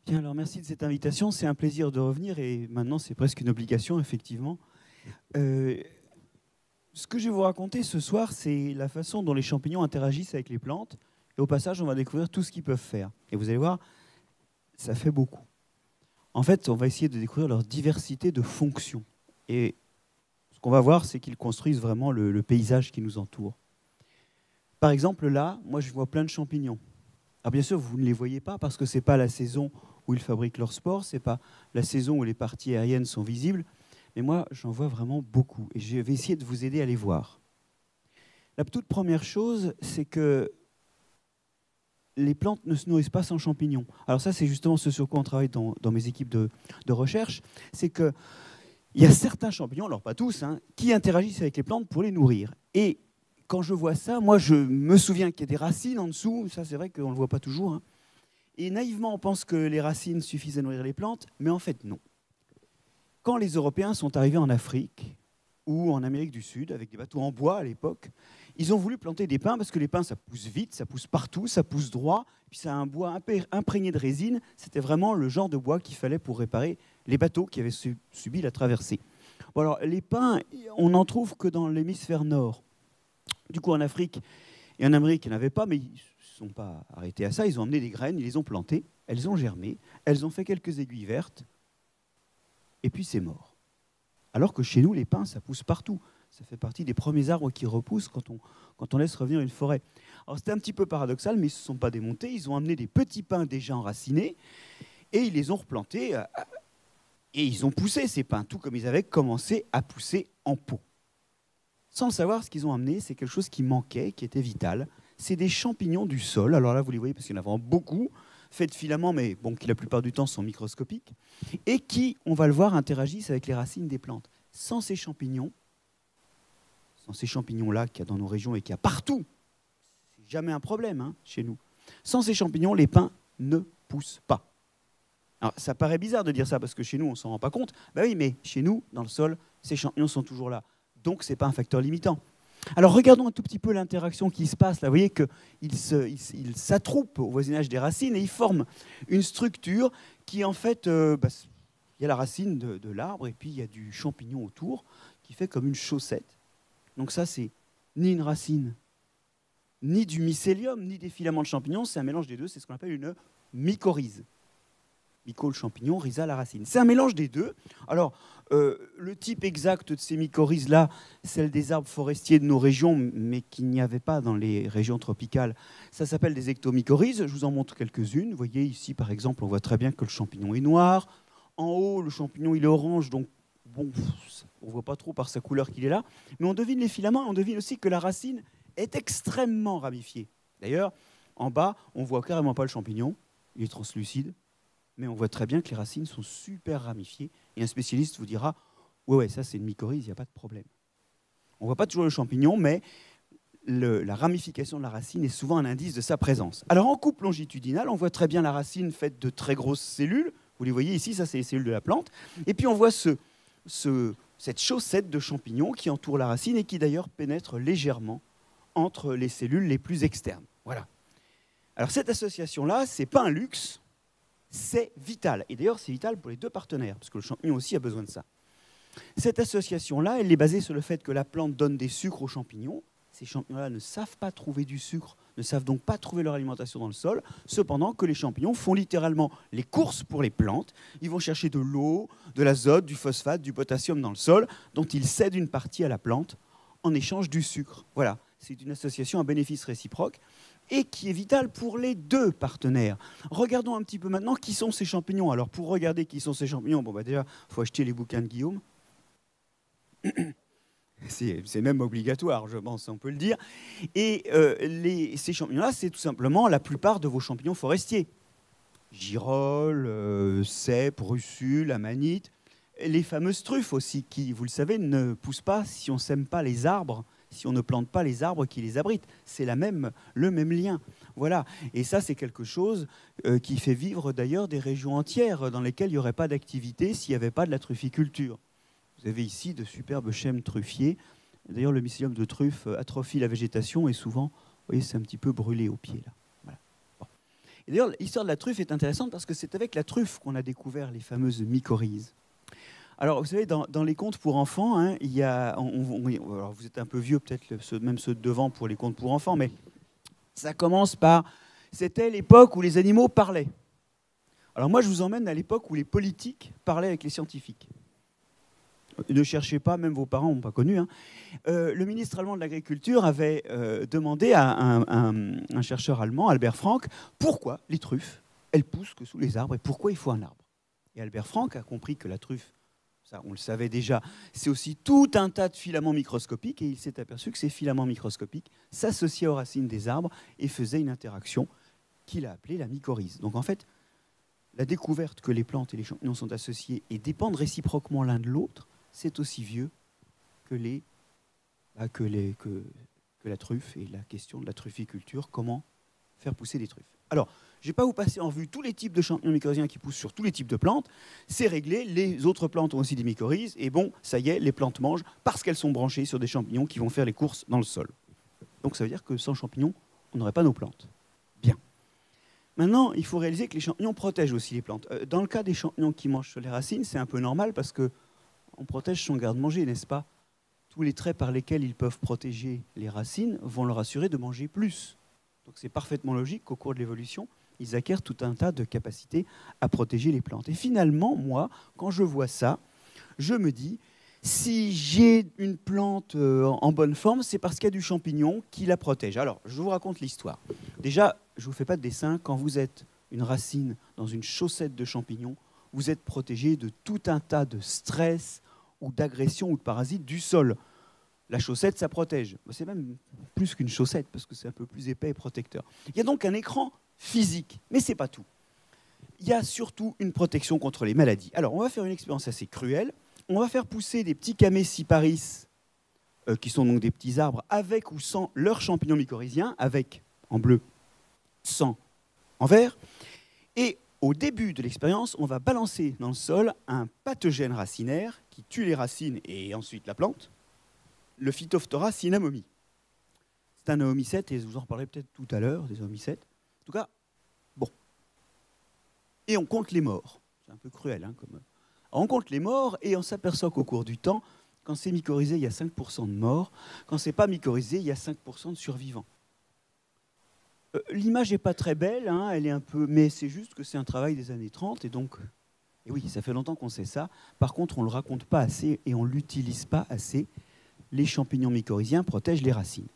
Bien, alors merci de cette invitation. C'est un plaisir de revenir et maintenant c'est presque une obligation, effectivement. Euh, Ce que je vais vous raconter ce soir, c'est la façon dont les champignons interagissent avec les plantes. Et au passage, on va découvrir tout ce qu'ils peuvent faire. Et vous allez voir, ça fait beaucoup. En fait, on va essayer de découvrir leur diversité de fonctions. Et ce qu'on va voir, c'est qu'ils construisent vraiment le paysage qui nous entoure. Par exemple, là, moi, je vois plein de champignons. Alors bien sûr, vous ne les voyez pas parce que ce n'est pas la saison où ils fabriquent leurs spores, ce n'est pas la saison où les parties aériennes sont visibles. Mais moi, j'en vois vraiment beaucoup. Et je vais essayer de vous aider à les voir. La toute première chose, c'est que les plantes ne se nourrissent pas sans champignons. Alors ça, c'est justement ce sur quoi on travaille dans mes équipes de recherche. C'est qu'il y a certains champignons, alors pas tous, hein, qui interagissent avec les plantes pour les nourrir. Et quand je vois ça, moi, je me souviens qu'il y a des racines en dessous. Ça, c'est vrai qu'on ne le voit pas toujours. Hein. Et naïvement, on pense que les racines suffisent à nourrir les plantes, mais en fait, non. Quand les Européens sont arrivés en Afrique ou en Amérique du Sud, avec des bateaux en bois à l'époque, ils ont voulu planter des pins parce que les pins, ça pousse vite, ça pousse partout, ça pousse droit, puis ça a un bois imprégné de résine. C'était vraiment le genre de bois qu'il fallait pour réparer les bateaux qui avaient subi la traversée. Bon, alors, les pins, on n'en trouve que dans l'hémisphère nord. Du coup, en Afrique et en Amérique, il n'y en avait pas, mais ils ne se sont pas arrêtés à ça. Ils ont emmené des graines, ils les ont plantées, elles ont germé, elles ont fait quelques aiguilles vertes, et puis c'est mort. Alors que chez nous, les pins, ça pousse partout. Ça fait partie des premiers arbres qui repoussent quand on laisse revenir une forêt. Alors c'était un petit peu paradoxal, mais ils ne se sont pas démontés. Ils ont amené des petits pins déjà enracinés, et ils les ont replantés, et ils ont poussé ces pins, tout comme ils avaient commencé à pousser en pot. Sans le savoir, ce qu'ils ont amené, c'est quelque chose qui manquait, qui était vital. C'est des champignons du sol. Alors là, vous les voyez parce qu'il y en a vraiment beaucoup, faits de filaments, mais bon, qui la plupart du temps sont microscopiques, et qui, on va le voir, interagissent avec les racines des plantes. Sans ces champignons-là qu'il y a dans nos régions et qu'il y a partout, c'est jamais un problème hein, chez nous. Sans ces champignons, les pins ne poussent pas. Alors, ça paraît bizarre de dire ça parce que chez nous, on ne s'en rend pas compte. Ben oui, mais chez nous, dans le sol, ces champignons sont toujours là. Donc, ce n'est pas un facteur limitant. Alors, regardons un tout petit peu l'interaction qui se passe. Là, vous voyez qu'ils s'attroupent au voisinage des racines et ils forment une structure qui, en fait, il y a la racine de l'arbre et puis il y a du champignon autour qui fait comme une chaussette. Donc ça, c'est ni une racine, ni du mycélium, ni des filaments de champignons. C'est un mélange des deux. C'est ce qu'on appelle une mycorhize. Myco, le champignon, rhiza, la racine. C'est un mélange des deux. Alors, le type exact de ces mycorhizes-là, celle des arbres forestiers de nos régions, mais qu'il n'y avait pas dans les régions tropicales, ça s'appelle des ectomycorhizes. Je vous en montre quelques-unes. Vous voyez ici, par exemple, on voit très bien que le champignon est noir. En haut, le champignon, il est orange, donc bon, on ne voit pas trop par sa couleur qu'il est là. Mais on devine les filaments, on devine aussi que la racine est extrêmement ramifiée. D'ailleurs, en bas, on ne voit carrément pas le champignon. Il est translucide. Mais on voit très bien que les racines sont super ramifiées. Et un spécialiste vous dira, ouais, ça c'est une mycorhize, il n'y a pas de problème. On ne voit pas toujours le champignon, mais la ramification de la racine est souvent un indice de sa présence. Alors en coupe longitudinale, on voit très bien la racine faite de très grosses cellules. Vous les voyez ici, ça c'est les cellules de la plante. Et puis on voit cette chaussette de champignons qui entoure la racine et qui d'ailleurs pénètre légèrement entre les cellules les plus externes. Voilà. Alors cette association-là, ce n'est pas un luxe. C'est vital. Et d'ailleurs, c'est vital pour les deux partenaires, parce que le champignon aussi a besoin de ça. Cette association-là, elle est basée sur le fait que la plante donne des sucres aux champignons. Ces champignons-là ne savent pas trouver du sucre, ne savent donc pas trouver leur alimentation dans le sol, cependant que les champignons font littéralement les courses pour les plantes. Ils vont chercher de l'eau, de l'azote, du phosphate, du potassium dans le sol, dont ils cèdent une partie à la plante en échange du sucre. Voilà, c'est une association à bénéfice réciproque et qui est vitale pour les deux partenaires. Regardons un petit peu maintenant qui sont ces champignons. Alors pour regarder qui sont ces champignons, bon, déjà, il faut acheter les bouquins de Guillaume. C'est même obligatoire, je pense, on peut le dire. Et ces champignons-là, c'est tout simplement la plupart de vos champignons forestiers. Girolles, cèpes, russules, amanites. Les fameuses truffes aussi, qui, vous le savez, ne poussent pas si on ne sème pas les arbres, si on ne plante pas les arbres qui les abritent. C'est le même lien. Voilà. Et ça, c'est quelque chose qui fait vivre d'ailleurs des régions entières dans lesquelles il n'y aurait pas d'activité s'il n'y avait pas de la trufficulture. Vous avez ici de superbes chênes truffiers. D'ailleurs, le mycélium de truffe atrophie la végétation et souvent, vous voyez, c'est un petit peu brûlé au pied. Là. Voilà. Bon. Et d'ailleurs, l'histoire de la truffe est intéressante parce que c'est avec la truffe qu'on a découvert les fameuses mycorhizes. Alors, vous savez, dans les contes pour enfants, hein, il y a, alors vous êtes un peu vieux, peut-être même ceux de devant pour les contes pour enfants, mais ça commence par « c'était l'époque où les animaux parlaient ». Alors moi, je vous emmène à l'époque où les politiques parlaient avec les scientifiques. Ne cherchez pas, même vos parents n'ont pas connu. Hein. Le ministre allemand de l'Agriculture avait demandé à un chercheur allemand, Albert Frank, pourquoi les truffes, elles poussent que sous les arbres et pourquoi il faut un arbre. Et Albert Frank a compris que la truffe, ça on le savait déjà, c'est aussi tout un tas de filaments microscopiques et il s'est aperçu que ces filaments microscopiques s'associaient aux racines des arbres et faisaient une interaction qu'il a appelée la mycorhize. Donc en fait, la découverte que les plantes et les champignons sont associés et dépendent réciproquement l'un de l'autre, c'est aussi vieux que la truffe et la question de la trufficulture, comment faire pousser des truffes. Alors, je ne vais pas vous passer en vue tous les types de champignons mycorhiziens qui poussent sur tous les types de plantes. C'est réglé, les autres plantes ont aussi des mycorhizes, et bon, ça y est, les plantes mangent parce qu'elles sont branchées sur des champignons qui vont faire les courses dans le sol. Donc ça veut dire que sans champignons, on n'aurait pas nos plantes. Bien. Maintenant, il faut réaliser que les champignons protègent aussi les plantes. Dans le cas des champignons qui mangent sur les racines, c'est un peu normal parce qu'on protège son garde-manger, n'est-ce pas? Tous les traits par lesquels ils peuvent protéger les racines vont leur assurer de manger plus. Donc c'est parfaitement logique qu'au cours de l'évolution, ils acquièrent tout un tas de capacités à protéger les plantes. Et finalement, moi, quand je vois ça, je me dis, si j'ai une plante en bonne forme, c'est parce qu'il y a du champignon qui la protège. Alors, je vous raconte l'histoire. Déjà, je ne vous fais pas de dessin. Quand vous êtes une racine dans une chaussette de champignons, vous êtes protégé de tout un tas de stress ou d'agressions ou de parasites du sol. La chaussette, ça protège. C'est même plus qu'une chaussette, parce que c'est un peu plus épais et protecteur. Il y a donc un écran physique, mais ce n'est pas tout. Il y a surtout une protection contre les maladies. Alors, on va faire une expérience assez cruelle. On va faire pousser des petits Camesiparis, qui sont donc des petits arbres, avec ou sans leurs champignons mycorhiziens, avec en bleu, sans en vert. Et au début de l'expérience, on va balancer dans le sol un pathogène racinaire qui tue les racines et ensuite la plante, le Phytophthora cinnamomi. C'est un oomycète, et je vous en reparlerai peut-être tout à l'heure, des oomycètes. En tout cas, bon. Et on compte les morts. C'est un peu cruel, hein, comme... Alors, on compte les morts et on s'aperçoit qu'au cours du temps, quand c'est mycorhizé, il y a 5% de morts. Quand c'est pas mycorhizé, il y a 5% de survivants. L'image n'est pas très belle, hein, elle est un peu... mais c'est juste que c'est un travail des années 30, et donc... Et oui, ça fait longtemps qu'on sait ça. Par contre, on ne le raconte pas assez et on ne l'utilise pas assez. Les champignons mycorhiziens protègent les racines.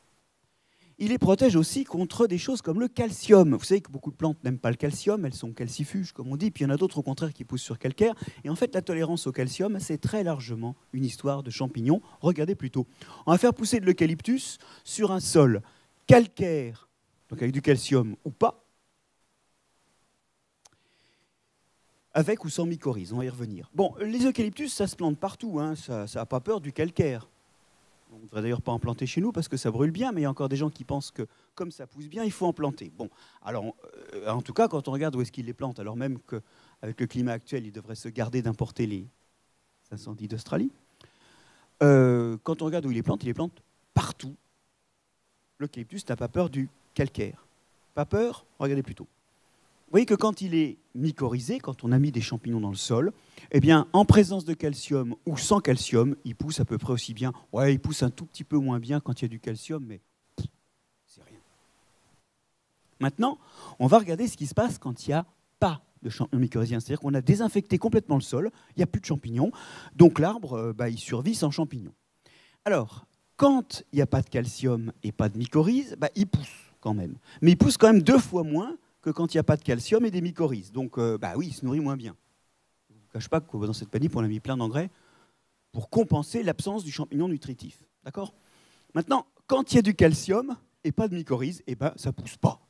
Ils les protègent aussi contre des choses comme le calcium. Vous savez que beaucoup de plantes n'aiment pas le calcium, elles sont calcifuges, comme on dit, puis il y en a d'autres au contraire qui poussent sur calcaire. Et en fait, la tolérance au calcium, c'est très largement une histoire de champignons. Regardez plutôt. On va faire pousser de l'eucalyptus sur un sol calcaire, donc avec du calcium ou pas, avec ou sans mycorhize, on va y revenir. Bon, les eucalyptus, ça se plante partout, hein, ça n'a pas peur du calcaire. On ne devrait d'ailleurs pas en planter chez nous parce que ça brûle bien, mais il y a encore des gens qui pensent que comme ça pousse bien, il faut en planter. Bon, alors en tout cas, quand on regarde où est-ce qu'ils les plantent, alors même qu'avec le climat actuel, ils devraient se garder d'importer les incendies d'Australie. Quand on regarde où ils les plantent partout. L'eucalyptus n'a pas peur du calcaire. Pas peur, regardez plutôt. Vous voyez que quand il est mycorhizé, quand on a mis des champignons dans le sol, eh bien, en présence de calcium ou sans calcium, il pousse à peu près aussi bien. Ouais, il pousse un tout petit peu moins bien quand il y a du calcium, mais c'est rien. Maintenant, on va regarder ce qui se passe quand il n'y a pas de champignons mycorhiziens. C'est-à-dire qu'on a désinfecté complètement le sol, il n'y a plus de champignons, donc l'arbre, il survit sans champignons. Alors, quand il n'y a pas de calcium et pas de mycorhize, il pousse quand même. Mais il pousse quand même 2 fois moins que quand il n'y a pas de calcium et des mycorhizes. Donc, oui, il se nourrit moins bien. Je ne vous cache pas que dans cette panip, on a mis plein d'engrais pour compenser l'absence du champignon nutritif. D'accord ? Maintenant, quand il y a du calcium et pas de mycorhizes, ça ne pousse pas.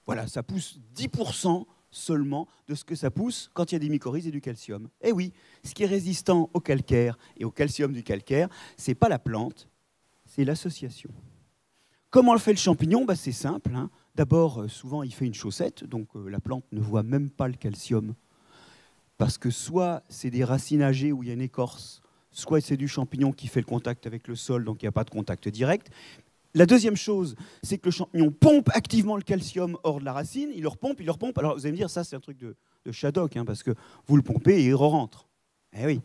Voilà, ça pousse 10% seulement de ce que ça pousse quand il y a des mycorhizes et du calcium. Et oui, ce qui est résistant au calcaire et au calcium du calcaire, ce n'est pas la plante, c'est l'association. Comment le fait le champignon ? C'est simple, hein. D'abord, souvent, il fait une chaussette, donc la plante ne voit même pas le calcium. Parce que soit c'est des racines âgées où il y a une écorce, soit c'est du champignon qui fait le contact avec le sol, donc il n'y a pas de contact direct. La deuxième chose, c'est que le champignon pompe activement le calcium hors de la racine. Il le repompe, il le repompe. Alors vous allez me dire, ça c'est un truc de Shadok, hein, parce que vous le pompez et il re-rentre. Eh oui.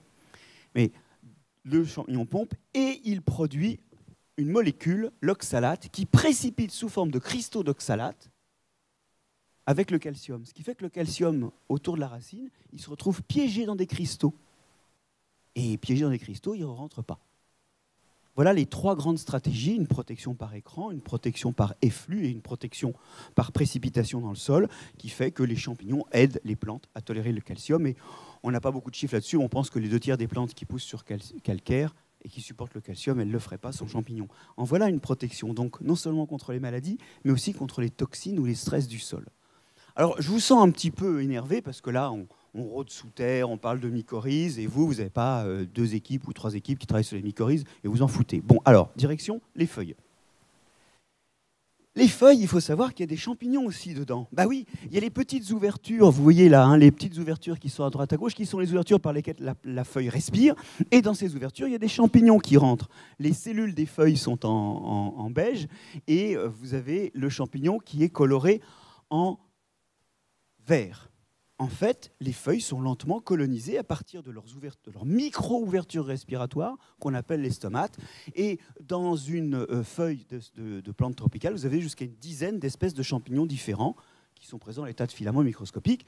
Mais le champignon pompe et il produit une molécule, l'oxalate, qui précipite sous forme de cristaux d'oxalate avec le calcium. Ce qui fait que le calcium autour de la racine, il se retrouve piégé dans des cristaux. Et piégé dans des cristaux, il ne rentre pas. Voilà les trois grandes stratégies, une protection par écran, une protection par efflux et une protection par précipitation dans le sol, qui fait que les champignons aident les plantes à tolérer le calcium. Et on n'a pas beaucoup de chiffres là-dessus, on pense que les 2 tiers des plantes qui poussent sur calcaire et qui supportent le calcium, elles ne le feraient pas sans champignons. En voilà une protection, donc non seulement contre les maladies, mais aussi contre les toxines ou les stress du sol. Alors, je vous sens un petit peu énervé, parce que là, on rôde sous terre, on parle de mycorhizes, et vous n'avez pas 2 équipes ou 3 équipes qui travaillent sur les mycorhizes, et vous en foutez. Bon, alors, direction les feuilles. Les feuilles, il faut savoir qu'il y a des champignons aussi dedans. Bah oui, il y a les petites ouvertures, vous voyez là, hein, les petites ouvertures qui sont à droite à gauche, qui sont les ouvertures par lesquelles la feuille respire, et dans ces ouvertures, il y a des champignons qui rentrent. Les cellules des feuilles sont en beige, et vous avez le champignon qui est coloré en vert. En fait, les feuilles sont lentement colonisées à partir de leurs micro-ouvertures respiratoires, qu'on appelle les stomates. Et dans une feuille de plante tropicale, vous avez jusqu'à une dizaine d'espèces de champignons différents qui sont présents à l'état de filaments microscopiques.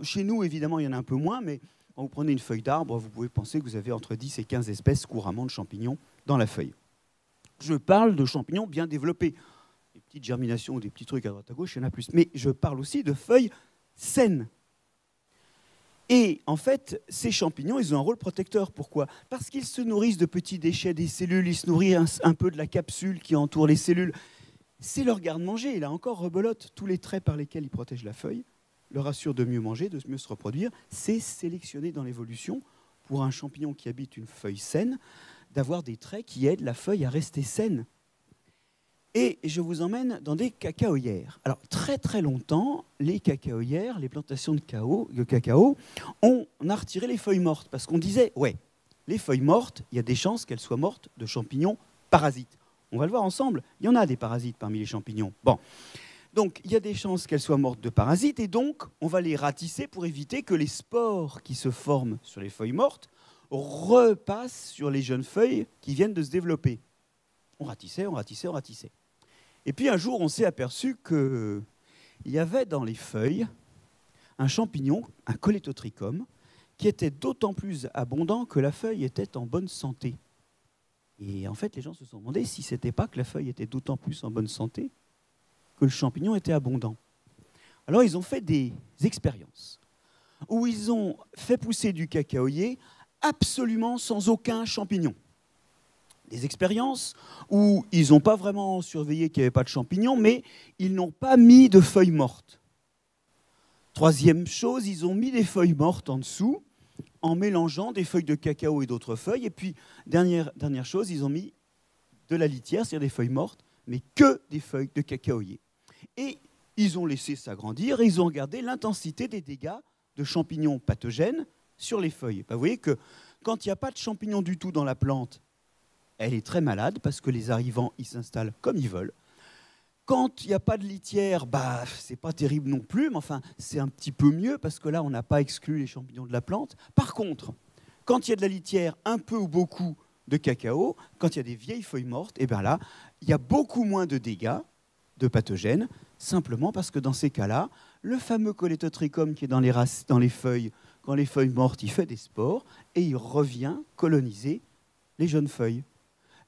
Chez nous, évidemment, il y en a un peu moins, mais quand vous prenez une feuille d'arbre, vous pouvez penser que vous avez entre 10 et 15 espèces couramment de champignons dans la feuille. Je parle de champignons bien développés. Des petites germinations ou des petits trucs à droite à gauche, il y en a plus. Mais je parle aussi de feuilles saines. Et en fait, ces champignons, ils ont un rôle protecteur. Pourquoi? Parce qu'ils se nourrissent de petits déchets des cellules, ils se nourrissent un peu de la capsule qui entoure les cellules. C'est leur garde-manger. Et là encore, rebelote, tous les traits par lesquels ils protègent la feuille leur assurent de mieux manger, de mieux se reproduire. C'est sélectionné dans l'évolution pour un champignon qui habite une feuille saine, d'avoir des traits qui aident la feuille à rester saine. Et je vous emmène dans des cacaoyères. Alors, très très longtemps, les cacaoyères, les plantations de cacao, on a retiré les feuilles mortes. Parce qu'on disait, ouais, les feuilles mortes, il y a des chances qu'elles soient mortes de champignons parasites. On va le voir ensemble, il y en a des parasites parmi les champignons. Bon, donc il y a des chances qu'elles soient mortes de parasites, et donc on va les ratisser pour éviter que les spores qui se forment sur les feuilles mortes repassent sur les jeunes feuilles qui viennent de se développer. On ratissait, on ratissait, on ratissait. Et puis un jour, on s'est aperçu qu'il y avait dans les feuilles un champignon, un Colétotrichum, qui était d'autant plus abondant que la feuille était en bonne santé. Et en fait, les gens se sont demandé si ce n'était pas que la feuille était d'autant plus en bonne santé que le champignon était abondant. Alors, ils ont fait des expériences où ils ont fait pousser du cacaoyer absolument sans aucun champignon. Des expériences où ils n'ont pas vraiment surveillé qu'il n'y avait pas de champignons, mais ils n'ont pas mis de feuilles mortes. Troisième chose, ils ont mis des feuilles mortes en dessous, en mélangeant des feuilles de cacao et d'autres feuilles. Et puis, dernière chose, ils ont mis de la litière, c'est-à-dire des feuilles mortes, mais que des feuilles de cacaoyer. Et ils ont laissé s'agrandir et ils ont regardé l'intensité des dégâts de champignons pathogènes sur les feuilles. Vous voyez que quand il n'y a pas de champignons du tout dans la plante, elle est très malade parce que les arrivants, ils s'installent comme ils veulent. Quand il n'y a pas de litière, c'est pas terrible non plus, mais enfin, c'est un petit peu mieux parce que là, on n'a pas exclu les champignons de la plante. Par contre, quand il y a de la litière, un peu ou beaucoup de cacao, quand il y a des vieilles feuilles mortes, et bien là, il y a beaucoup moins de dégâts de pathogènes, simplement parce que dans ces cas-là, le fameux Colétotrichum qui est dans les feuilles, quand les feuilles mortes, il fait des spores et il revient coloniser les jeunes feuilles.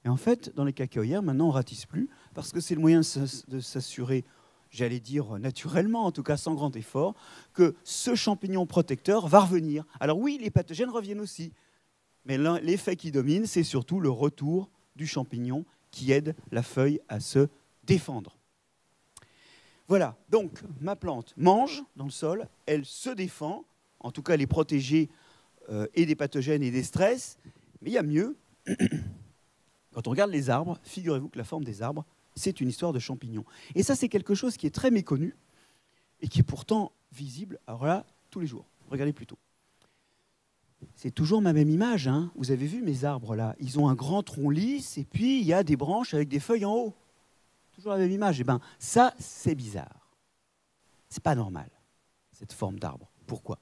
Et en fait, dans les cacaoyères, maintenant, on ne ratisse plus, parce que c'est le moyen de s'assurer, j'allais dire naturellement, en tout cas sans grand effort, que ce champignon protecteur va revenir. Alors oui, les pathogènes reviennent aussi, mais l'effet qui domine, c'est surtout le retour du champignon qui aide la feuille à se défendre. Voilà, donc ma plante mange dans le sol, elle se défend, en tout cas elle est protégée et des pathogènes et des stress, mais il y a mieux. Quand on regarde les arbres, figurez-vous que la forme des arbres, c'est une histoire de champignons. Et ça, c'est quelque chose qui est très méconnu et qui est pourtant visible, alors là, tous les jours. Regardez plutôt. C'est toujours ma même image, hein. Vous avez vu mes arbres là, ils ont un grand tronc lisse et puis il y a des branches avec des feuilles en haut. toujours la même image. Eh bien, ça, c'est bizarre. C'est pas normal, cette forme d'arbre. Pourquoi?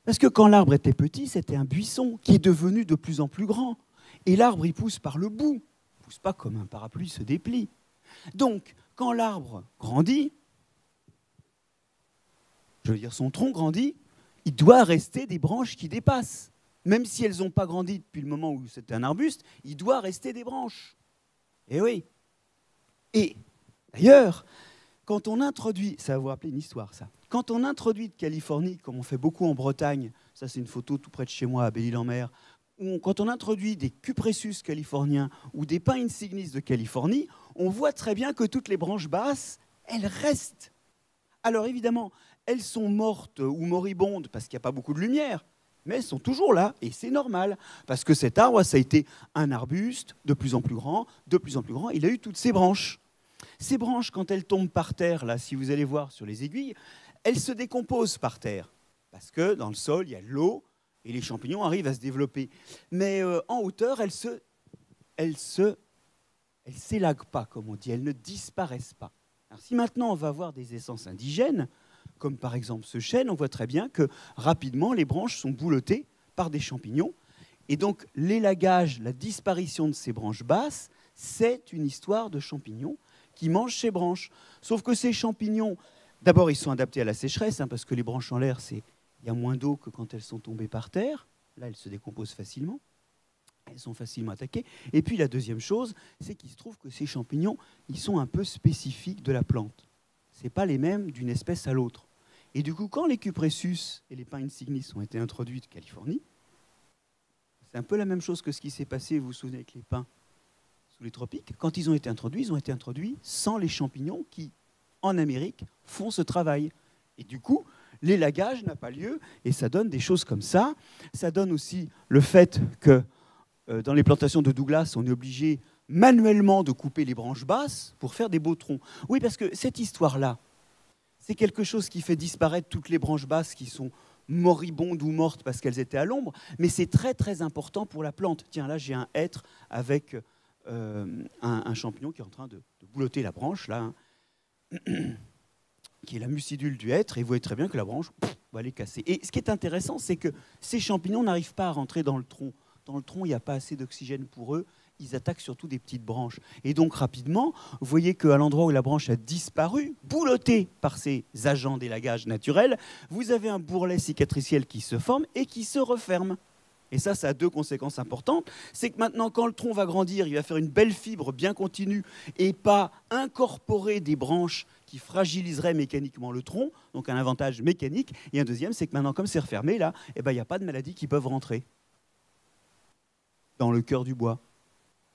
Parce que quand l'arbre était petit, c'était un buisson qui est devenu de plus en plus grand. Et l'arbre, il pousse par le bout. Il ne pousse pas comme un parapluie se déplie. Donc, quand l'arbre grandit, je veux dire son tronc grandit, il doit rester des branches qui dépassent. Même si elles n'ont pas grandi depuis le moment où c'était un arbuste, il doit rester des branches. Eh oui. Et d'ailleurs, quand on introduit, ça va vous rappeler une histoire ça, quand on introduit de Californie, comme on fait beaucoup en Bretagne, ça c'est une photo tout près de chez moi à Belle-Île-en-Mer, quand on introduit des Cupressus californiens ou des pins insignis de Californie, on voit très bien que toutes les branches basses, elles restent. Alors évidemment, elles sont mortes ou moribondes parce qu'il n'y a pas beaucoup de lumière, mais elles sont toujours là, et c'est normal, parce que cet arbre, ça a été un arbuste de plus en plus grand, il a eu toutes ces branches. Ces branches, quand elles tombent par terre, là, si vous allez voir sur les aiguilles, elles se décomposent par terre, parce que dans le sol, il y a de l'eau, et les champignons arrivent à se développer. Mais en hauteur, elles s'élaguent pas, comme on dit, elles ne disparaissent pas. Alors, si maintenant on va avoir des essences indigènes, comme par exemple ce chêne, on voit très bien que rapidement les branches sont boulottées par des champignons. Et donc l'élagage, la disparition de ces branches basses, c'est une histoire de champignons qui mangent ces branches. Sauf que ces champignons, d'abord ils sont adaptés à la sécheresse, parce que les branches en l'air, il y a moins d'eau que quand elles sont tombées par terre. Là, elles se décomposent facilement. Elles sont facilement attaquées. Et puis la deuxième chose, c'est qu'il se trouve que ces champignons, ils sont un peu spécifiques de la plante. Ce n'est pas les mêmes d'une espèce à l'autre. Et du coup, quand les Cupressus et les pins insignis ont été introduits de Californie, c'est un peu la même chose que ce qui s'est passé, vous vous souvenez, avec les pins sous les tropiques. Quand ils ont été introduits sans les champignons qui, en Amérique, font ce travail. Et du coup, l'élagage n'a pas lieu et ça donne des choses comme ça. Ça donne aussi le fait que dans les plantations de Douglas, on est obligé manuellement de couper les branches basses pour faire des beaux troncs. Oui, parce que cette histoire-là, c'est quelque chose qui fait disparaître toutes les branches basses qui sont moribondes ou mortes parce qu'elles étaient à l'ombre, mais c'est très très important pour la plante. Tiens, là j'ai un hêtre avec un champignon qui est en train de boulotter la branche, là, qui est la mucidule du hêtre, et vous voyez très bien que la branche va les casser. Et ce qui est intéressant, c'est que ces champignons n'arrivent pas à rentrer dans le tronc. Dans le tronc, il n'y a pas assez d'oxygène pour eux. Ils attaquent surtout des petites branches. Et donc, rapidement, vous voyez qu'à l'endroit où la branche a disparu, boulottée par ces agents d'élagage naturels, vous avez un bourrelet cicatriciel qui se forme et qui se referme. Et ça a deux conséquences importantes. C'est que maintenant, quand le tronc va grandir, il va faire une belle fibre bien continue et pas incorporer des branches qui fragiliseraient mécaniquement le tronc, donc un avantage mécanique. Et un deuxième, c'est que maintenant, comme c'est refermé, là, il n'y a pas de maladies qui peuvent rentrer dans le cœur du bois.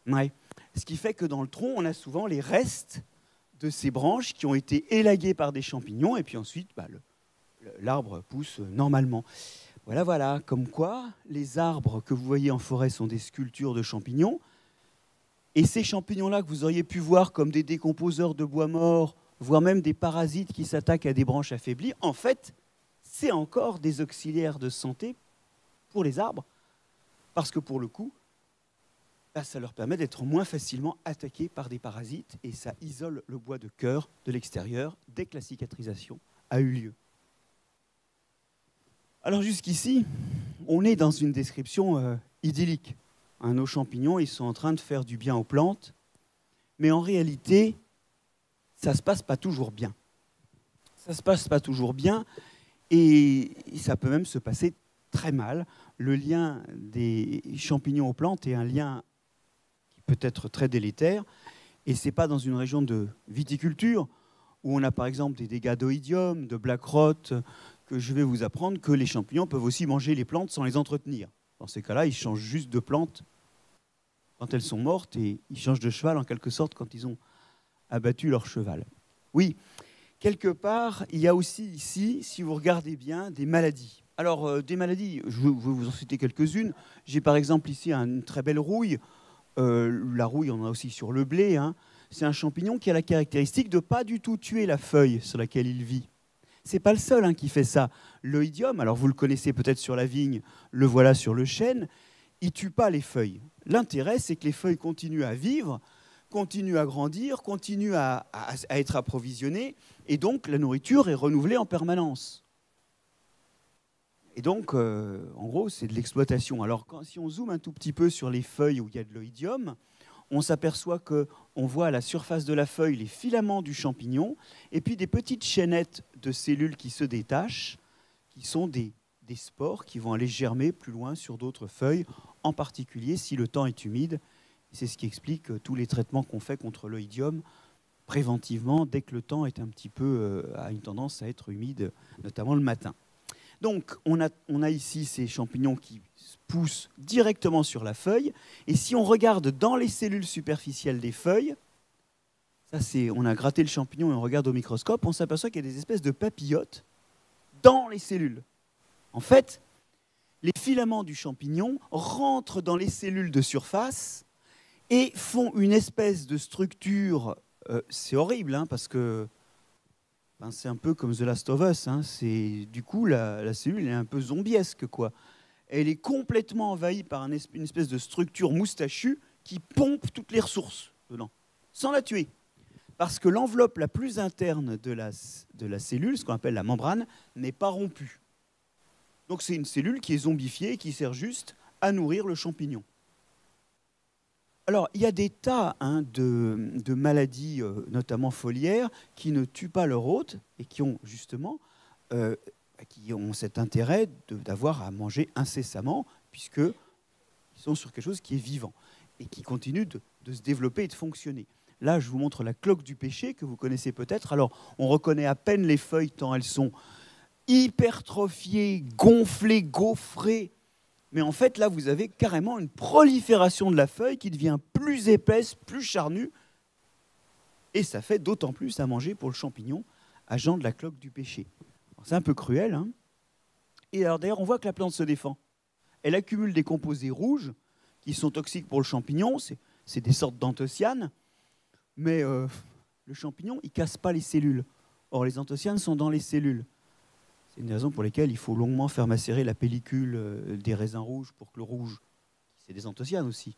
Ouais. Ce qui fait que dans le tronc, on a souvent les restes de ces branches qui ont été élaguées par des champignons, et puis ensuite, l'arbre pousse normalement. Voilà, comme quoi les arbres que vous voyez en forêt sont des sculptures de champignons, et ces champignons-là que vous auriez pu voir comme des décomposeurs de bois mort, voire même des parasites qui s'attaquent à des branches affaiblies, en fait, c'est encore des auxiliaires de santé pour les arbres, parce que pour le coup, ça leur permet d'être moins facilement attaqués par des parasites et ça isole le bois de cœur de l'extérieur dès que la cicatrisation a eu lieu. Alors jusqu'ici, on est dans une description idyllique. Nos champignons, ils sont en train de faire du bien aux plantes, mais en réalité, ça ne se passe pas toujours bien. Ça ne se passe pas toujours bien et ça peut même se passer très mal. Le lien des champignons aux plantes est un lien peut être très délétère, et ce n'est pas dans une région de viticulture où on a par exemple des dégâts d'oïdium, de black rot, que je vais vous apprendre que les champignons peuvent aussi manger les plantes sans les entretenir. Dans ces cas-là, ils changent juste de plante quand elles sont mortes et ils changent de cheval en quelque sorte quand ils ont abattu leur cheval. Oui, quelque part, il y a aussi ici, si vous regardez bien, des maladies. Alors, des maladies, je vais vous en citer quelques-unes. J'ai par exemple ici une très belle rouille. La rouille, on a aussi sur le blé. C'est un champignon qui a la caractéristique de ne pas du tout tuer la feuille sur laquelle il vit. Ce n'est pas le seul qui fait ça. L'oïdium, alors vous le connaissez peut-être sur la vigne, le voilà sur le chêne, il ne tue pas les feuilles. L'intérêt, c'est que les feuilles continuent à vivre continue à grandir, continue à être approvisionné, et donc la nourriture est renouvelée en permanence. Et donc, en gros, c'est de l'exploitation. Alors, si on zoome un tout petit peu sur les feuilles où il y a de l'oïdium, on s'aperçoit qu'on voit à la surface de la feuille les filaments du champignon, et puis des petites chaînettes de cellules qui se détachent, qui sont des spores qui vont aller germer plus loin sur d'autres feuilles, en particulier si le temps est humide. C'est ce qui explique tous les traitements qu'on fait contre l'oïdium préventivement, dès que le temps est un petit peu, a une tendance à être humide, notamment le matin. Donc, on a ici ces champignons qui poussent directement sur la feuille. Et si on regarde dans les cellules superficielles des feuilles, ça on a gratté le champignon et on regarde au microscope, on s'aperçoit qu'il y a des espèces de papillotes dans les cellules. En fait, les filaments du champignon rentrent dans les cellules de surface et font une espèce de structure, c'est horrible, hein, parce que c'est un peu comme The Last of Us, hein, du coup la cellule est un peu zombiesque, quoi. Elle est complètement envahie par une espèce de structure moustachue qui pompe toutes les ressources dedans, sans la tuer. Parce que l'enveloppe la plus interne de la cellule, ce qu'on appelle la membrane, n'est pas rompue. Donc c'est une cellule qui est zombifiée et qui sert juste à nourrir le champignon. Alors, il y a des tas de maladies, notamment foliaires, qui ne tuent pas leur hôte et qui ont justement qui ont cet intérêt d'avoir à manger incessamment, puisqu'ils sont sur quelque chose qui est vivant et qui continue de se développer et de fonctionner. Là, je vous montre la cloque du pêcher, que vous connaissez peut-être. Alors, on reconnaît à peine les feuilles tant elles sont hypertrophiées, gonflées, gaufrées. Mais en fait, là, vous avez carrément une prolifération de la feuille qui devient plus épaisse, plus charnue. Et ça fait d'autant plus à manger pour le champignon, agent de la cloque du pêcher. C'est un peu cruel, hein. Et alors d'ailleurs, on voit que la plante se défend. Elle accumule des composés rouges qui sont toxiques pour le champignon. C'est des sortes d'anthocyanes. Mais le champignon, il ne casse pas les cellules. Or, les anthocyanes sont dans les cellules. C'est une des raisons pour lesquelles il faut longuement faire macérer la pellicule des raisins rouges pour que le rouge, c'est des anthocyanes aussi,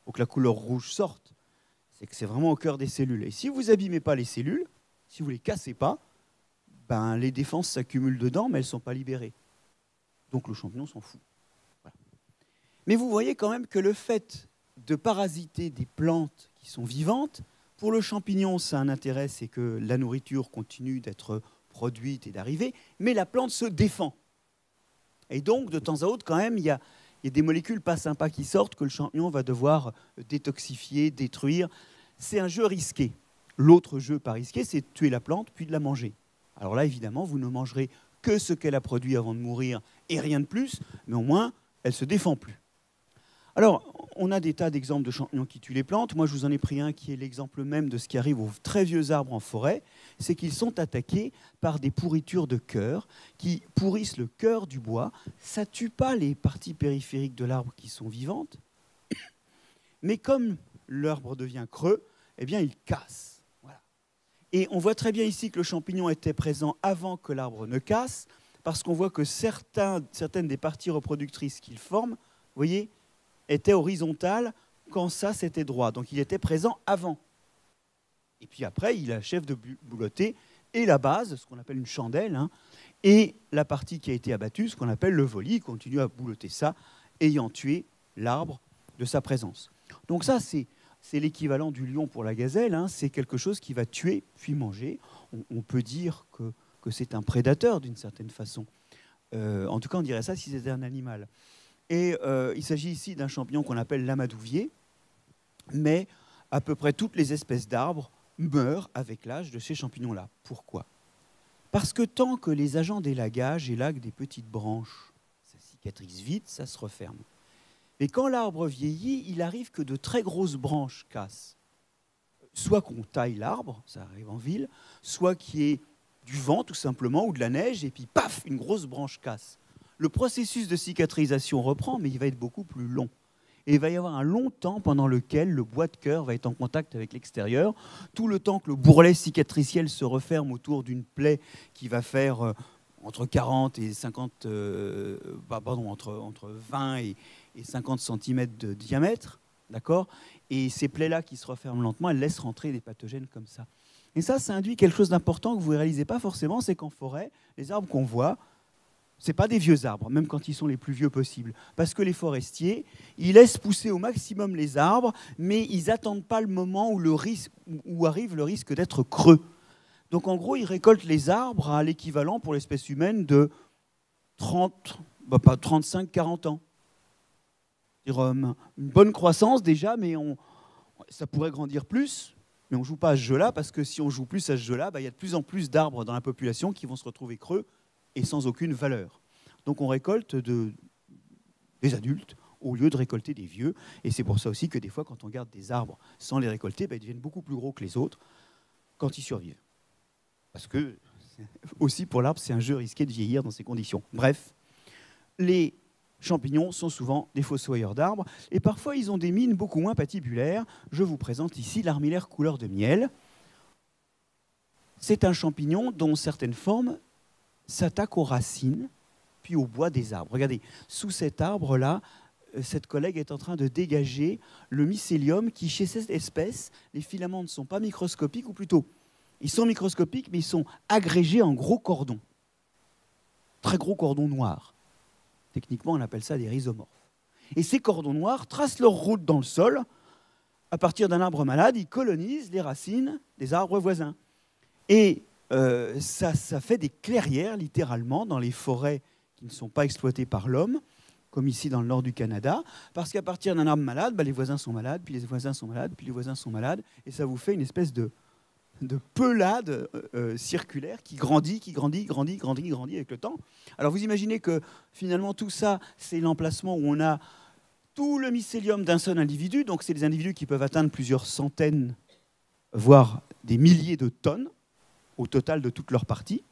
pour que la couleur rouge sorte. C'est que c'est vraiment au cœur des cellules. Et si vous n'abîmez pas les cellules, si vous ne les cassez pas, les défenses s'accumulent dedans, mais elles ne sont pas libérées. Donc le champignon s'en fout. Voilà. Mais vous voyez quand même que le fait de parasiter des plantes qui sont vivantes, pour le champignon, ça a un intérêt, c'est que la nourriture continue d'être produite et d'arriver, mais la plante se défend. Et donc, de temps à autre, quand même, il y a des molécules pas sympas qui sortent que le champignon va devoir détoxifier, détruire. C'est un jeu risqué. L'autre jeu pas risqué, c'est de tuer la plante puis de la manger. Alors là, évidemment, vous ne mangerez que ce qu'elle a produit avant de mourir et rien de plus, mais au moins, elle ne se défend plus. Alors, on a des tas d'exemples de champignons qui tuent les plantes. Moi, je vous en ai pris un qui est l'exemple même de ce qui arrive aux très vieux arbres en forêt. C'est qu'ils sont attaqués par des pourritures de cœur qui pourrissent le cœur du bois. Ça ne tue pas les parties périphériques de l'arbre qui sont vivantes. Mais comme l'arbre devient creux, eh bien, il casse. Voilà. Et on voit très bien ici que le champignon était présent avant que l'arbre ne casse, parce qu'on voit que certaines des parties reproductrices qu'il forme, vous voyez, était horizontale quand ça c'était droit. Donc il était présent avant. Et puis après, il achève de boulotter et la base, ce qu'on appelle une chandelle, hein, et la partie qui a été abattue, ce qu'on appelle le volis, continue à boulotter ça, ayant tué l'arbre de sa présence. Donc ça, c'est l'équivalent du lion pour la gazelle, hein, c'est quelque chose qui va tuer puis manger. On peut dire que c'est un prédateur d'une certaine façon. En tout cas, on dirait ça si c'était un animal. Et il s'agit ici d'un champignon qu'on appelle l'amadouvier, mais à peu près toutes les espèces d'arbres meurent avec l'âge de ces champignons-là. Pourquoi ? Parce que tant que les agents d'élagage élaguent des petites branches, ça cicatrise vite, ça se referme. Mais quand l'arbre vieillit, il arrive que de très grosses branches cassent. Soit qu'on taille l'arbre, ça arrive en ville, soit qu'il y ait du vent tout simplement, ou de la neige, et puis paf, une grosse branche casse. Le processus de cicatrisation reprend, mais il va être beaucoup plus long. Et il va y avoir un long temps pendant lequel le bois de cœur va être en contact avec l'extérieur, tout le temps que le bourrelet cicatriciel se referme autour d'une plaie qui va faire entre 40 et 50, entre 20 et 50 cm de diamètre, d'accord ? Et ces plaies-là qui se referment lentement, elles laissent rentrer des pathogènes comme ça. Et ça induit quelque chose d'important que vous ne réalisez pas forcément, c'est qu'en forêt, les arbres qu'on voit, ce n'est pas des vieux arbres, même quand ils sont les plus vieux possibles. Parce que les forestiers, ils laissent pousser au maximum les arbres, mais ils n'attendent pas le moment où arrive le risque d'être creux. Donc en gros, ils récoltent les arbres à l'équivalent pour l'espèce humaine de 35-40 ans. Une bonne croissance déjà, mais ça pourrait grandir plus, mais on ne joue pas à ce jeu-là, parce que si on joue plus à ce jeu-là, il y a de plus en plus d'arbres dans la population qui vont se retrouver creux et sans aucune valeur. Donc on récolte des adultes au lieu de récolter des vieux, et c'est pour ça aussi que des fois, quand on garde des arbres sans les récolter, ils deviennent beaucoup plus gros que les autres quand ils survivent. Parce que, aussi pour l'arbre, c'est un jeu risqué de vieillir dans ces conditions. Bref, les champignons sont souvent des fossoyeurs d'arbres, et parfois ils ont des mines beaucoup moins patibulaires. Je vous présente ici l'armillaire couleur de miel. C'est un champignon dont certaines formes s'attaquent aux racines, puis au bois des arbres. Regardez, sous cet arbre-là, cette collègue est en train de dégager le mycélium qui, chez cette espèce, les filaments ne sont pas microscopiques, ou plutôt, ils sont microscopiques, mais ils sont agrégés en gros cordons. Très gros cordons noirs. Techniquement, on appelle ça des rhizomorphes. Et ces cordons noirs tracent leur route dans le sol. À partir d'un arbre malade, ils colonisent les racines des arbres voisins. Et ça fait des clairières, littéralement, dans les forêts qui ne sont pas exploitées par l'homme, comme ici dans le nord du Canada, parce qu'à partir d'un arbre malade, les voisins sont malades, puis les voisins sont malades, puis les voisins sont malades, et ça vous fait une espèce de pelade circulaire qui grandit avec le temps. Alors vous imaginez que finalement tout ça, c'est l'emplacement où on a tout le mycélium d'un seul individu, donc c'est des individus qui peuvent atteindre plusieurs centaines, voire des milliers de tonnes, au total de toutes leurs parties,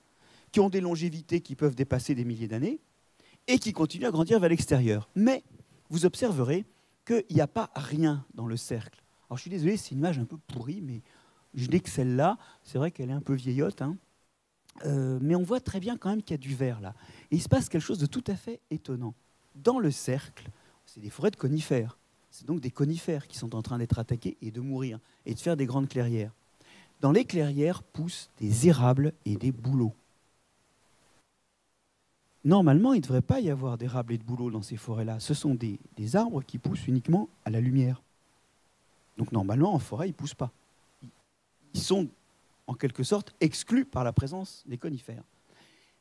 qui ont des longévités qui peuvent dépasser des milliers d'années, et qui continuent à grandir vers l'extérieur. Mais vous observerez qu'il n'y a pas rien dans le cercle. Alors je suis désolé, c'est une image un peu pourrie, mais je dis que celle-là, c'est vrai qu'elle est un peu vieillotte, hein. Mais on voit très bien quand même qu'il y a du vert là. Et il se passe quelque chose de tout à fait étonnant. Dans le cercle, c'est des forêts de conifères. C'est donc des conifères qui sont en train d'être attaqués et de mourir, et de faire des grandes clairières. Dans les clairières poussent des érables et des bouleaux. Normalement, il ne devrait pas y avoir d'érables et de bouleaux dans ces forêts-là. Ce sont des arbres qui poussent uniquement à la lumière. Donc normalement, en forêt, ils ne poussent pas. Ils sont, en quelque sorte, exclus par la présence des conifères.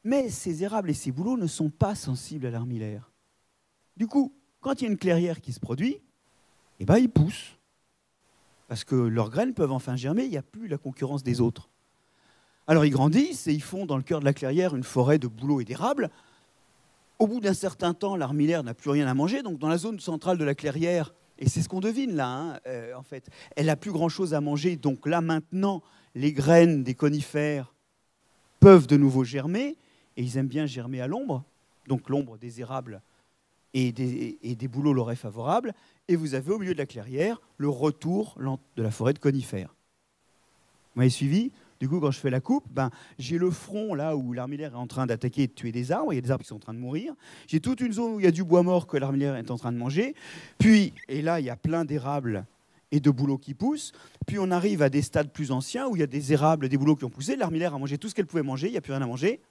Mais ces érables et ces bouleaux ne sont pas sensibles à l'armillaire. Du coup, quand il y a une clairière qui se produit, ils poussent. Parce que leurs graines peuvent enfin germer, il n'y a plus la concurrence des autres. Alors ils grandissent et ils font dans le cœur de la clairière une forêt de bouleaux et d'érables. Au bout d'un certain temps, l'armillaire n'a plus rien à manger, donc dans la zone centrale de la clairière, et c'est ce qu'on devine là, en fait, elle n'a plus grand-chose à manger, donc là maintenant, les graines des conifères peuvent de nouveau germer, et ils aiment bien germer à l'ombre, donc l'ombre des érables et des bouleaux leur est favorable, et vous avez au milieu de la clairière le retour de la forêt de conifères. Vous m'avez suivi ? Du coup, quand je fais la coupe, j'ai le front là où l'armillaire est en train d'attaquer et de tuer des arbres, il y a des arbres qui sont en train de mourir. J'ai toute une zone où il y a du bois mort que l'armillaire est en train de manger. Puis, et là, il y a plein d'érables et de bouleaux qui poussent. Puis on arrive à des stades plus anciens où il y a des érables et des bouleaux qui ont poussé. L'armillaire a mangé tout ce qu'elle pouvait manger, il n'y a plus rien à manger.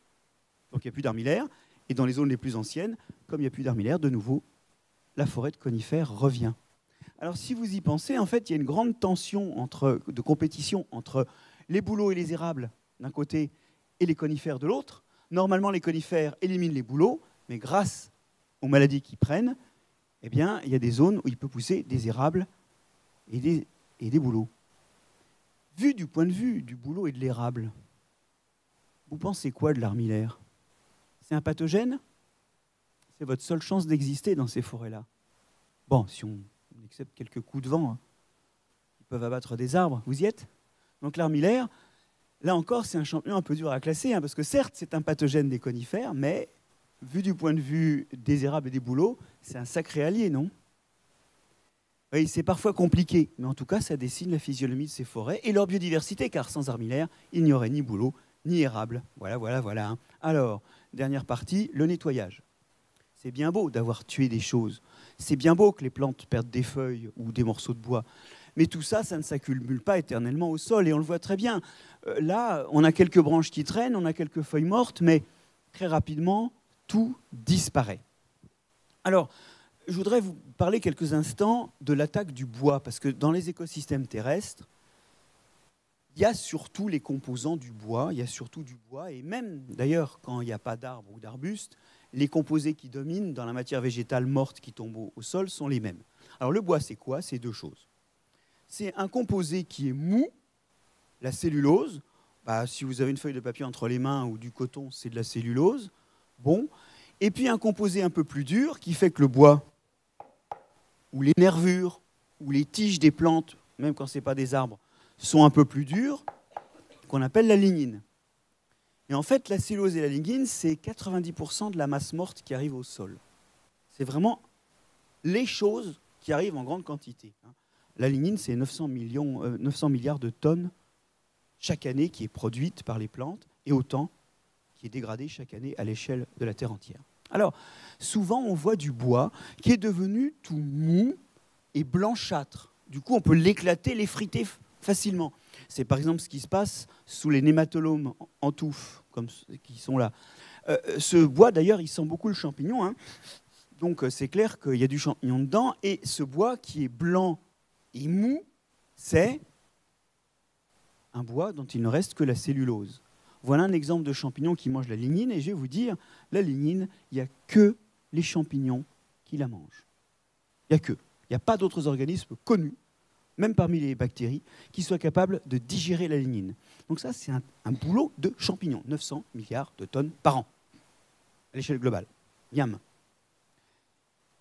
Donc il n'y a plus d'armillaire. Et dans les zones les plus anciennes, comme il n'y a plus d'armillaire, de nouveau, la forêt de conifères revient. Alors si vous y pensez, en fait, il y a une grande tension de compétition entre les bouleaux et les érables d'un côté et les conifères de l'autre. Normalement, les conifères éliminent les bouleaux, mais grâce aux maladies qu'ils prennent, il y a des zones où il peut pousser des érables et des bouleaux. Vu du point de vue du bouleau et de l'érable, vous pensez quoi de l'armillaire ? C'est un pathogène ? C'est votre seule chance d'exister dans ces forêts-là. Bon, si on accepte quelques coups de vent, ils peuvent abattre des arbres. Vous y êtes ? Donc l'armillaire, là encore, c'est un champignon un peu dur à classer, parce que certes, c'est un pathogène des conifères, mais vu du point de vue des érables et des bouleaux, c'est un sacré allié, non ? Oui, c'est parfois compliqué, mais en tout cas, ça dessine la physionomie de ces forêts et leur biodiversité, car sans armillaire, il n'y aurait ni bouleau, ni érable. Voilà. Alors, dernière partie, le nettoyage. C'est bien beau d'avoir tué des choses. C'est bien beau que les plantes perdent des feuilles ou des morceaux de bois. Mais tout ça, ça ne s'accumule pas éternellement au sol. Et on le voit très bien. Là, on a quelques branches qui traînent, on a quelques feuilles mortes, mais très rapidement, tout disparaît. Alors, je voudrais vous parler quelques instants de l'attaque du bois, parce que dans les écosystèmes terrestres, il y a surtout les composants du bois, il y a surtout du bois, et même d'ailleurs quand il n'y a pas d'arbres ou d'arbustes, les composés qui dominent dans la matière végétale morte qui tombe au sol sont les mêmes. Alors le bois, c'est quoi? C'est deux choses. C'est un composé qui est mou, la cellulose. Si vous avez une feuille de papier entre les mains ou du coton, c'est de la cellulose. Bon. Et puis un composé un peu plus dur qui fait que le bois, ou les nervures, ou les tiges des plantes, même quand ce n'est pas des arbres, sont un peu plus dures, qu'on appelle la lignine. Et en fait, la cellulose et la lignine, c'est 90% de la masse morte qui arrive au sol. C'est vraiment les choses qui arrivent en grande quantité. La lignine, c'est 900 milliards de tonnes chaque année qui est produite par les plantes, et autant qui est dégradée chaque année à l'échelle de la Terre entière. Alors, souvent, on voit du bois qui est devenu tout mou et blanchâtre. Du coup, on peut l'éclater, l'effriter facilement. C'est par exemple ce qui se passe sous les nématolomes en touffe, comme ceux qui sont là. Ce bois, d'ailleurs, il sent beaucoup le champignon. Hein. Donc, c'est clair qu'il y a du champignon dedans. Et ce bois qui est blanc et mou, c'est un bois dont il ne reste que la cellulose. Voilà un exemple de champignon qui mange la lignine. Et je vais vous dire, la lignine, il n'y a que les champignons qui la mangent. Il n'y a que. Il n'y a pas d'autres organismes connus, même parmi les bactéries, qui soient capables de digérer la lignine. Donc ça, c'est un boulot de champignons. 900 milliards de tonnes par an, à l'échelle globale. Miam.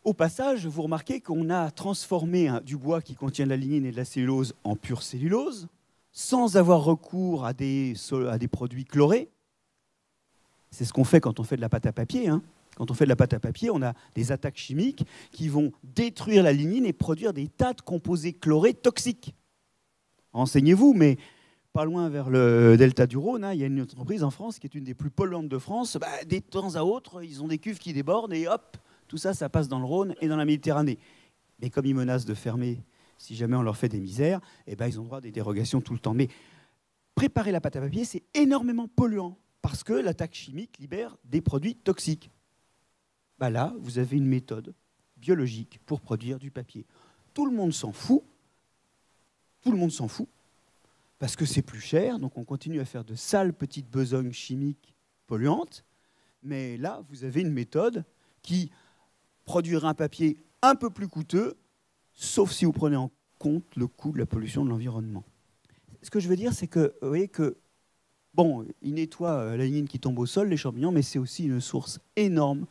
Au passage, vous remarquez qu'on a transformé du bois qui contient de la lignine et de la cellulose en pure cellulose, sans avoir recours à des produits chlorés. C'est ce qu'on fait quand on fait de la pâte à papier. Hein. Quand on fait de la pâte à papier, on a des attaques chimiques qui vont détruire la lignine et produire des tas de composés chlorés toxiques. Renseignez-vous, mais pas loin vers le delta du Rhône, il y a une entreprise en France qui est une des plus polluantes de France. De temps à autre, ils ont des cuves qui débordent et hop, tout ça, ça passe dans le Rhône et dans la Méditerranée. Mais comme ils menacent de fermer si jamais on leur fait des misères, ils ont droit à des dérogations tout le temps. Mais préparer la pâte à papier, c'est énormément polluant parce que l'attaque chimique libère des produits toxiques. Là, vous avez une méthode biologique pour produire du papier. Tout le monde s'en fout. Tout le monde s'en fout parce que c'est plus cher, donc on continue à faire de sales petites besognes chimiques polluantes. Mais là, vous avez une méthode qui produira un papier un peu plus coûteux, sauf si vous prenez en compte le coût de la pollution de l'environnement. Ce que je veux dire, c'est que, vous voyez que, bon, ils nettoient la lignine qui tombe au sol, les champignons, mais c'est aussi une source énorme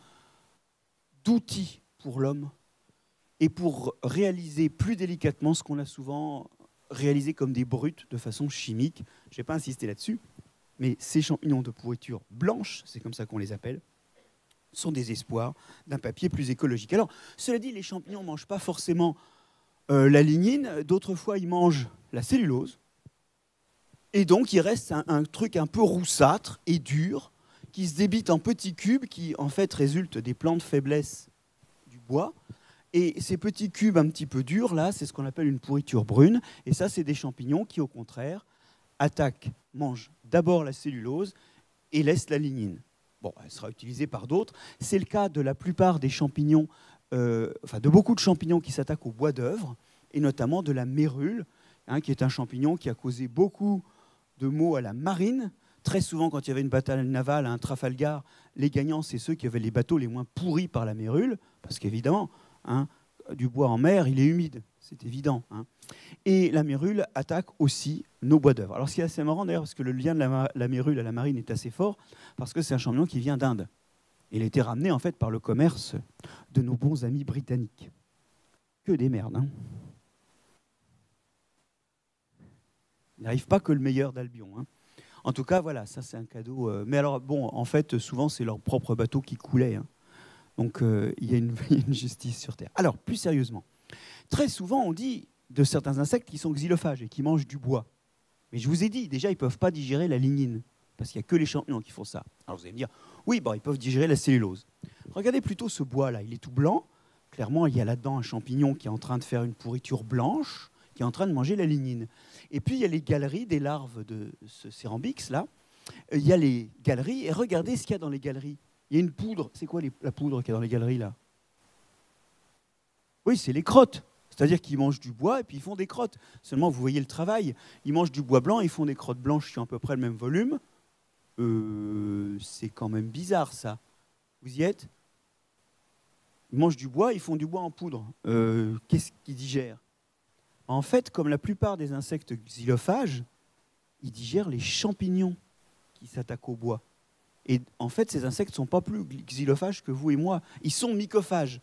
d'outils pour l'homme et pour réaliser plus délicatement ce qu'on a souvent réalisé comme des brutes de façon chimique. Je ne vais pas insister là-dessus, mais ces champignons de pourriture blanche, c'est comme ça qu'on les appelle, sont des espoirs d'un papier plus écologique. Alors, cela dit, les champignons ne mangent pas forcément la lignine, d'autres fois ils mangent la cellulose, et donc il reste un truc un peu roussâtre et dur, qui se débite en petits cubes, qui en fait résultent des plans de faiblesse du bois. Et ces petits cubes un petit peu durs, là, c'est ce qu'on appelle une pourriture brune, et ça, c'est des champignons qui, au contraire, mangent d'abord la cellulose et laissent la lignine. Bon, elle sera utilisée par d'autres. C'est le cas de la plupart des champignons, de beaucoup de champignons qui s'attaquent au bois d'œuvre, et notamment de la mérule, qui est un champignon qui a causé beaucoup de maux à la marine. Très souvent, quand il y avait une bataille navale à un Trafalgar, les gagnants, c'est ceux qui avaient les bateaux les moins pourris par la mérule, parce qu'évidemment, du bois en mer, il est humide, c'est évident. Et la mérule attaque aussi nos bois d'œuvre. Alors, ce qui est assez marrant, d'ailleurs, parce que le lien de la mérule à la marine est assez fort, parce que c'est un champignon qui vient d'Inde. Il a été ramené, en fait, par le commerce de nos bons amis britanniques. Que des merdes, Il n'arrive pas que le meilleur d'Albion. En tout cas, voilà, ça, c'est un cadeau. Mais alors, bon, en fait, souvent, c'est leur propre bateau qui coulait. Donc, il y a une justice sur Terre. Alors, plus sérieusement, très souvent, on dit de certains insectes qui sont xylophages et qui mangent du bois. Mais je vous ai dit, déjà, ils ne peuvent pas digérer la lignine. parce qu'il n'y a que les champignons qui font ça. Alors vous allez me dire, oui, bon, ils peuvent digérer la cellulose. Regardez plutôt ce bois-là, il est tout blanc. Clairement, il y a là-dedans un champignon qui est en train de faire une pourriture blanche, qui est en train de manger la lignine. Et puis il y a les galeries des larves de ce Cérambix, là. Il y a les galeries, et regardez ce qu'il y a dans les galeries. Il y a une poudre. C'est quoi la poudre qu'il y a dans les galeries, là? Oui, c'est les crottes. C'est-à-dire qu'ils mangent du bois et puis ils font des crottes. Seulement, vous voyez le travail. Ils mangent du bois blanc, ils font des crottes blanches qui ont à peu près le même volume. C'est quand même bizarre, ça. Vous y êtes? Ils mangent du bois, ils font du bois en poudre. Qu'est-ce qu'ils digèrent? En fait, comme la plupart des insectes xylophages, ils digèrent les champignons qui s'attaquent au bois. Et en fait, ces insectes ne sont pas plus xylophages que vous et moi. Ils sont mycophages.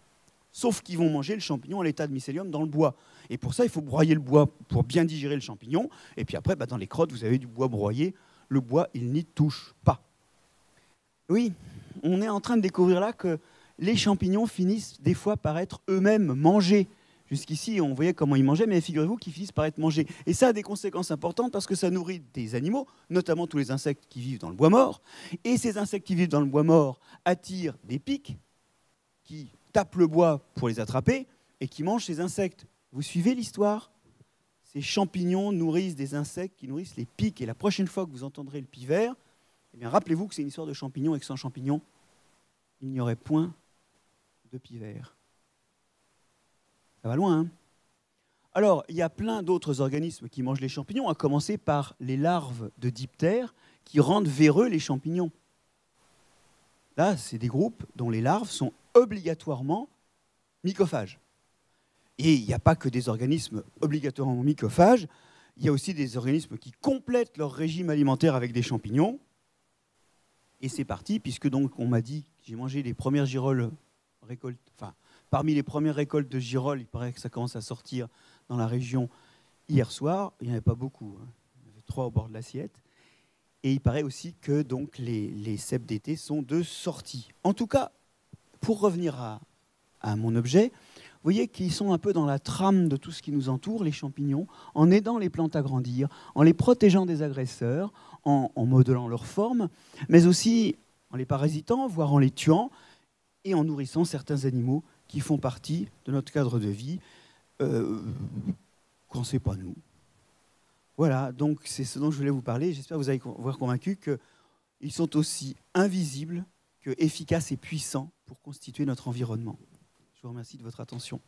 Sauf qu'ils vont manger le champignon à l'état de mycélium dans le bois. Et pour ça, il faut broyer le bois pour bien digérer le champignon. Et puis après, dans les crottes, vous avez du bois broyé. Le bois, il n'y touche pas. Oui, on est en train de découvrir là que les champignons finissent des fois par être eux-mêmes mangés. Jusqu'ici, on voyait comment ils mangeaient, mais figurez-vous qu'ils finissent par être mangés. Et ça a des conséquences importantes parce que ça nourrit des animaux, notamment tous les insectes qui vivent dans le bois mort. Et ces insectes qui vivent dans le bois mort attirent des pics qui tapent le bois pour les attraper et qui mangent ces insectes. Vous suivez l'histoire? Ces champignons nourrissent des insectes qui nourrissent les pics. Et la prochaine fois que vous entendrez le pivert, eh bien, rappelez-vous que c'est une histoire de champignons et que sans champignons, il n'y aurait point de pivert. Ça va loin, hein? Alors, il y a plein d'autres organismes qui mangent les champignons, à commencer par les larves de diptères qui rendent véreux les champignons. Là, c'est des groupes dont les larves sont obligatoirement mycophages. Et il n'y a pas que des organismes obligatoirement mycophages, il y a aussi des organismes qui complètent leur régime alimentaire avec des champignons. Et c'est parti, puisque donc on m'a dit que j'ai mangé les premières girolles récoltées. Enfin, parmi les premières récoltes de girolles, il paraît que ça commence à sortir dans la région hier soir. Il n'y en avait pas beaucoup, hein. Il y en avait 3 au bord de l'assiette. Et il paraît aussi que donc, les cèpes d'été sont de sortie. En tout cas, pour revenir à mon objet, vous voyez qu'ils sont un peu dans la trame de tout ce qui nous entoure, les champignons, en aidant les plantes à grandir, en les protégeant des agresseurs, en modelant leur forme, mais aussi en les parasitant, voire en les tuant, et en nourrissant certains animaux qui font partie de notre cadre de vie, quand ce n'est pas nous. Voilà, donc c'est ce dont je voulais vous parler. J'espère que vous allez avoir convaincu qu'ils sont aussi invisibles que efficaces et puissants pour constituer notre environnement. Je vous remercie de votre attention.